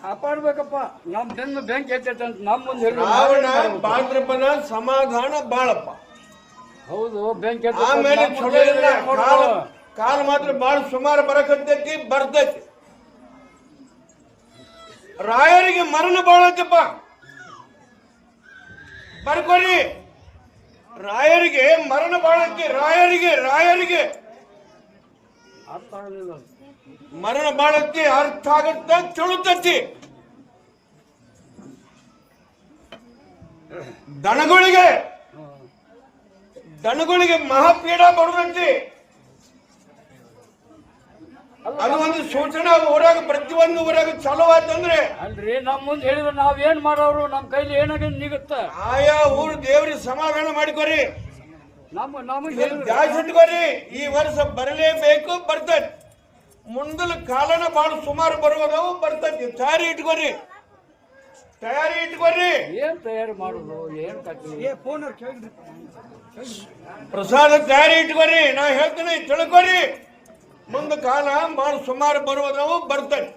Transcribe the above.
ಕಾಪಾಡ್ಬೇಕಪ್ಪ. ನಮ್ ಬೆನ್ನು ಬೆಂಕಿ ಎತ್ತೈತೆ ಅಂತ ನಮ್ಮ ಮುಂದೆ ಹೇಳಿ ಶ್ರಾವಣ ಭಾದ್ರಪದ ಸಮಾಧಾನ ಬಾಳಪ್ಪ. ಹೌದು ಬೆಂಕಿ ಆಮೇಲೆ ಚಲೋ ಇಲ್ಲ. ಕಾಲ ಮಾತ್ರ ಬಾಳ ಸುಮಾರು ಬರಕತ್ತೈತಿ, ಬರ್ತೈತಿ. ರಾಯರಿಗೆ ಮರಣ ಬಾಳತ್ತಪ್ಪ, ಬರ್ಕೋರಿ. ರಾಯರಿಗೆ ಮರಣ ಬಾಳತ್ತಿ. ರಾಯರಿಗೆ ಅರ್ಥ ಆಗಲಿಲ್ಲ. ಮರಣ ಬಾಳತ್ತಿ, ಅರ್ಥ ಆಗತ್ತ, ಚಳುತ್ತತಿ. ದನಗಳಿಗೆ ಮಹಾಪೀಡ ಬರುದಂತಿ. ಅದು ಒಂದು ಸೂಚನೆ ಊರಾಗ, ಪ್ರತಿಯೊಂದು ಊರಾಗ ಚಲೋ ಆಯ್ತಂದ್ರೆ. ಅಲ್ರಿ ನಮ್ ಮುಂದೆ ಹೇಳಿದ್ರೆ ನಾವೇನ್ ಮಾಡೋರು? ನಮ್ ಕೈಲಿ ಏನಾಗ ನಿಗುತ್ತ. ಆಯಾ ಊರು ದೇವ್ರಿಗೆ ಸಮಾಧಾನ ಮಾಡಿಕೊರಿ, ನಮಗೆ ಜಾಸ್ತಿ ಇಟ್ಕೊರಿ. ಈ ವರ್ಷ ಬರಲೇಬೇಕು, ಬರ್ತೈತಿ. ಮುಂದಲ ಕಾಲನ ಬಹಳ ಸುಮಾರು ಬರುವುದವು, ಬರ್ತೈತಿ. ತಯಾರಿ ಇಟ್ಕೊರಿ. ಏನ್ ತಯಾರಿ ಮಾಡುದು? ಏನ್ ಕಟ್ಟಿ ಪ್ರಸಾದ ತಯಾರಿ ಇಟ್ಕೊರಿ. ನಾ ಹೇಳ್ತೀನಿ, ತಿಳ್ಕೊರಿ. ಮುಂದ ಕಾಲ ಬಹಳ ಸುಮಾರು ಬರುವುದವು, ಬರ್ತೈತಿ.